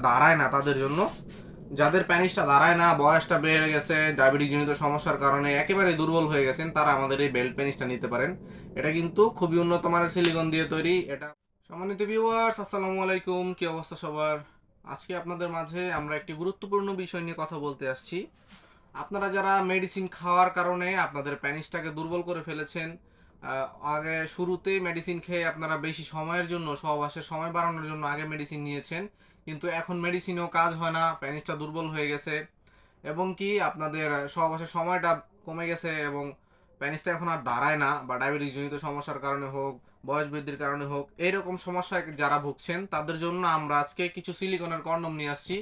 দাঁড়ায় না তাদের জন্য, যাদের প্যানিসটা দাঁড়ায় না, বয়সটা বেড়ে গেছে, ডায়াবেটিস জনিত সমস্যার কারণে একেবারে দুর্বল হয়ে গেছেন, তারা আমাদের এই বেল্ট প্যানিসটা নিতে পারেন। এটা কিন্তু খুবই উন্নত মানের সিলিকন দিয়ে তৈরি। এটা সম্মানিত ভিউয়ার্স, আসসালামু আলাইকুম, কি অবস্থা সবার? আজকে আপনাদের মাঝে আমরা একটি গুরুত্বপূর্ণ বিষয় নিয়ে কথা বলতে আসছি। আপনারা যারা মেডিসিন খাওয়ার কারণে আপনাদের প্যানিসটাকে দুর্বল করে ফেলেছেন, আগে শুরুতেই মেডিসিন খেয়ে আপনারা বেশি সময়ের জন্য, সহবাসের সময় বাড়ানোর জন্য আগে মেডিসিন নিয়েছেন, কিন্তু এখন মেডিসিনেও কাজ হয় না, প্যানিসটা দুর্বল হয়ে গেছে, এবং কি আপনাদের সহবাসের সময়টা কমে গেছে, এবং প্যানিসটা এখন আর দাঁড়ায় না, বা ডায়াবেটিস জনিত সমস্যার কারণে হোক, বয়স বৃদ্ধির কারণে হোক, এইরকম সমস্যায় যারা ভুগছেন তাদের জন্য আমরা আজকে কিছু সিলিকনের কন্ডম নিয়ে আসছি।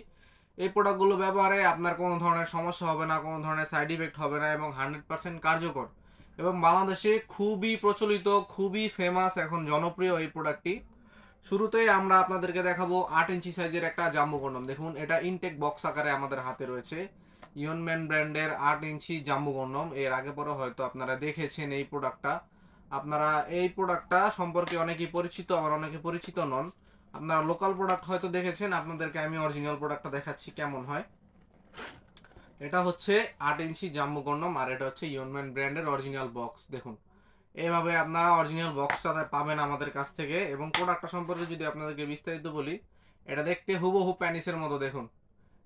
এই প্রোডাক্টগুলো ব্যবহারে আপনার কোনো ধরনের সমস্যা হবে না, কোনো ধরনের সাইড ইফেক্ট হবে না, এবং 100% কার্যকর, এবং বাংলাদেশে খুবই প্রচলিত, খুবই ফেমাস, এখন জনপ্রিয় এই প্রোডাক্টটি। শুরুতেই আমরা আপনাদেরকে দেখাবো 8 ইঞ্চি সাইজের একটা জাম্বো কন্ডম। দেখুন, এটা ইনটেক বক্স আকারে আমাদের হাতে রয়েছে। ইয়নম্যান ব্র্যান্ডের 8 ইঞ্চি জাম্বো কন্ডম, এর আগে পরে হয়তো আপনারা দেখেছেন এই প্রোডাক্টটা। আপনারা এই প্রোডাক্টটা সম্পর্কে অনেকেই পরিচিত, আবার অনেকে পরিচিত নন। আপনারা লোকাল প্রোডাক্ট হয়তো দেখেছেন, আপনাদেরকে আমি অরিজিনাল প্রোডাক্টটা দেখাচ্ছি কেমন হয়। এটা হচ্ছে 8 ইঞ্চি জাম্বো কন্ডম, আর এটা হচ্ছে ইয়নম্যান ব্র্যান্ডের অরিজিনাল বক্স। দেখুন, এভাবে আপনারা অরিজিনাল বক্সটা পাবেন আমাদের কাছ থেকে। এবং প্রোডাক্টটা সম্পর্কে যদি আপনাদেরকে বিস্তারিত বলি, এটা দেখতে হুবহু প্যানিসের মতো। দেখুন,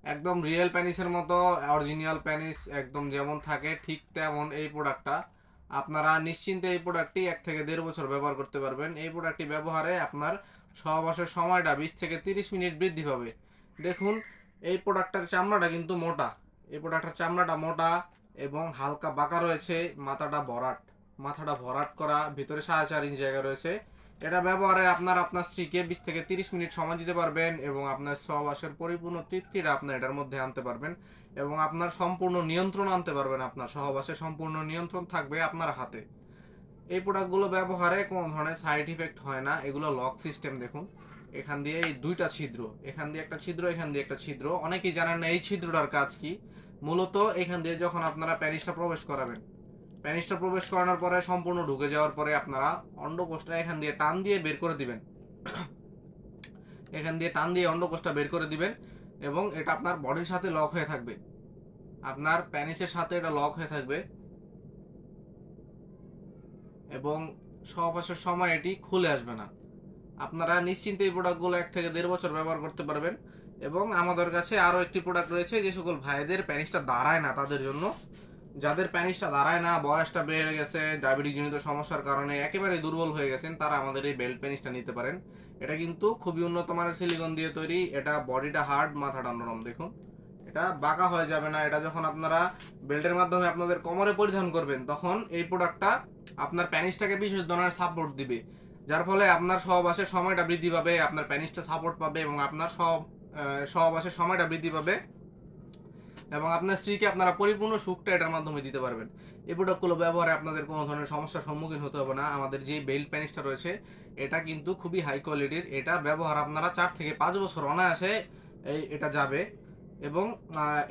একদম রিয়েল প্যানিসের মতো, অরিজিনাল প্যানিস একদম যেমন থাকে ঠিক তেমন এই প্রোডাক্টটা। আপনারা নিশ্চিন্তে এই প্রোডাক্টটি 1 থেকে 1.5 বছর ব্যবহার করতে পারবেন। এই প্রোডাক্টটি ব্যবহারে আপনার সহবাসের সময়টা 20 থেকে 30 মিনিট বৃদ্ধি পাবে। দেখুন, এই প্রোডাক্টটার চামড়াটা কিন্তু মোটা, এই প্রোডাক্টটার চামড়াটা মোটা এবং হালকা বাঁকা রয়েছে, মাথাটা ভরাট করা, ভিতরে 4.5 ইঞ্চ জায়গা রয়েছে। এটা ব্যবহারে আপনার স্ত্রীকে 20 থেকে 30 মিনিট সময় দিতে পারবেন, এবং আপনার সহবাসের পরিপূর্ণ তৃপ্তিটা আপনার এটার মধ্যে আনতে পারবেন, এবং আপনার সম্পূর্ণ নিয়ন্ত্রণ আনতে পারবেন। আপনার সহবাসের সম্পূর্ণ নিয়ন্ত্রণ থাকবে আপনার হাতে। এই প্রোডাক্টগুলো ব্যবহারে কোনো ধরনের সাইড ইফেক্ট হয় না। এগুলো লক সিস্টেম। দেখুন, এখান দিয়ে এই দুইটা ছিদ্র, এখান দিয়ে একটা ছিদ্র, এখান দিয়ে একটা ছিদ্র। অনেকেই জানেন না এই ছিদ্রটার কাজ কি। মূলত এখান দিয়ে যখন আপনারা প্যানিসটা প্রবেশ করাবেন, প্যানিসটা প্রবেশ করানোর পরে সম্পূর্ণ ঢুকে যাওয়ার পরে আপনারা অন্ডকোষটা এখান দিয়ে টান দিয়ে বের করে দিবেন, এখান দিয়ে টান দিয়ে অন্ডকোষটা বের করে দিবেন, এবং এটা আপনার বডির সাথে লক হয়ে থাকবে, আপনার প্যানিসের সাথে এটা লক হয়ে থাকবে, এবং সহবাসের সময় এটি খুলে আসবে না। আপনারা নিশ্চিন্তে এই প্রোডাক্টগুলো 1 থেকে 1.5 বছর ব্যবহার করতে পারবেন। এবং আমাদের কাছে আরও একটি প্রোডাক্ট রয়েছে, যে সকল ভাইদের প্যানিসটা দাঁড়ায় না তাদের জন্য, যাদের প্যানিসটা দাঁড়ায় না, বয়সটা বেড়ে গেছে, ডায়াবেটিস জনিত সমস্যার কারণে একেবারে দুর্বল হয়ে গেছেন, তারা আমাদের এই বেল্ট প্যানিসটা নিতে পারেন। এটা কিন্তু খুবই উন্নত মানের সিলিকন দিয়ে তৈরি। এটা বডিটা হার্ড, মাথাটা নরম। দেখুন, এটা বাঁকা হয়ে যাবে না। এটা যখন আপনারা বেল্টের মাধ্যমে আপনাদের কোমরে পরিধান করবেন, তখন এই প্রোডাক্টটা আপনার প্যানিসটাকে বিশেষ ধরনের সাপোর্ট দিবে, যার ফলে আপনার সহবাসের সময়টা বৃদ্ধি পাবে, আপনার প্যানিসটা সাপোর্ট পাবে, এবং আপনার সহবাসের সময়টা বৃদ্ধি পাবে, এবং আপনার স্ত্রীকে আপনারা পরিপূর্ণ সুখটা এটার মাধ্যমে দিতে পারবেন। এই প্রোডাক্টগুলো ব্যবহারে আপনাদের কোনো ধরনের সমস্যার সম্মুখীন হতে হবে না। আমাদের যে বেল্ট প্যানিসটা রয়েছে, এটা কিন্তু খুবই হাই কোয়ালিটির। এটা ব্যবহার আপনারা 4 থেকে 5 বছর অনায়াসে এটা যাবে। এবং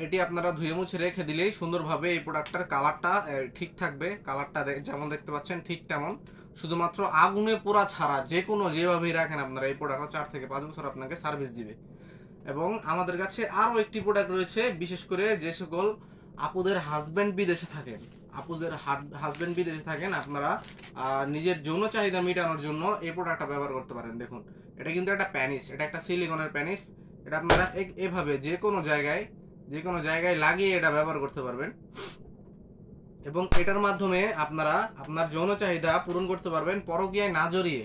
এটি আপনারা ধুয়ে মুছে রেখে দিলেই সুন্দরভাবে এই প্রোডাক্টটার কালারটা ঠিক থাকবে। কালারটা যেমন দেখতে পাচ্ছেন ঠিক তেমন, শুধুমাত্র আগুনে পোড়া ছাড়া যে কোনো যেভাবেই রাখেন আপনারা, এই প্রোডাক্টটা 4 থেকে 5 বছর আপনাকে সার্ভিস দিবে। এবং আমাদের কাছে আরও একটি প্রোডাক্ট রয়েছে, বিশেষ করে যে সকল আপুদের হাজব্যান্ড বিদেশে থাকেন, আপুদের হাজব্যান্ড বিদেশে থাকেন, আপনারা নিজের যৌন চাহিদা মেটানোর জন্য এই প্রোডাক্টটা ব্যবহার করতে পারেন। দেখুন, এটা কিন্তু একটা প্যানিস, এটা একটা সিলিকনের প্যানিস। এটা আপনারা এভাবে যে কোনো জায়গায় লাগিয়ে এটা ব্যবহার করতে পারবেন, এবং এটার মাধ্যমে আপনারা আপনার যৌন চাহিদা পূরণ করতে পারবেন পরকীয়ায় না জড়িয়ে।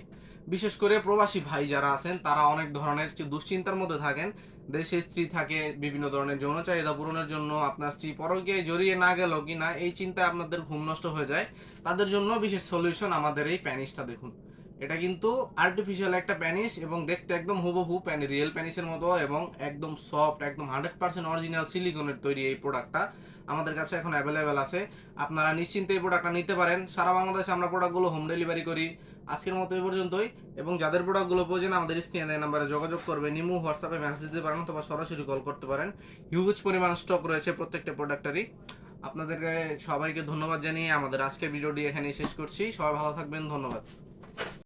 বিশেষ করে প্রবাসী ভাই যারা আছেন, তারা অনেক ধরনের দুশ্চিন্তার মধ্যে থাকেন। দেশে স্ত্রী থাকে, বিভিন্ন ধরনের যৌন চাহিদা পূরণের জন্য আপনার স্ত্রী পরকীয়ায় জড়িয়ে না গেল কি না, এই চিন্তায় আপনাদের ঘুম নষ্ট হয়ে যায়। তাদের জন্য বিশেষ সলিউশন আমাদের এই প্যানিসটা। দেখুন, এটা কিন্তু আর্টিফিশিয়াল একটা প্যানিস, এবং দেখতে একদম হুবহু রিয়েল প্যানিসের মতো, এবং একদম সফট, একদম 100% অরিজিনাল সিলিকনের তৈরি এই প্রোডাক্টটা আমাদের কাছে এখন অ্যাভেলেবেল আছে। আপনারা নিশ্চিন্তে এই প্রোডাক্টটা নিতে পারেন। সারা বাংলাদেশে আমরা প্রোডাক্টগুলো হোম ডেলিভারি করি। আজকের মতো এই পর্যন্তই, এবং যাদের প্রোডাক্টগুলো প্রয়োজন আমাদের স্ক্রিনে দেওয়া নাম্বারে যোগাযোগ করবেন, ইমো, হোয়াটসঅ্যাপে মেসেজ দিতে পারেন, অথবা সরাসরি কল করতে পারেন। হিউজ পরিমাণ স্টক রয়েছে প্রত্যেকটা প্রোডাক্টেরই। আপনাদেরকে সবাইকে ধন্যবাদ জানিয়ে আমাদের আজকের ভিডিওটি এখানেই শেষ করছি। সবাই ভালো থাকবেন, ধন্যবাদ।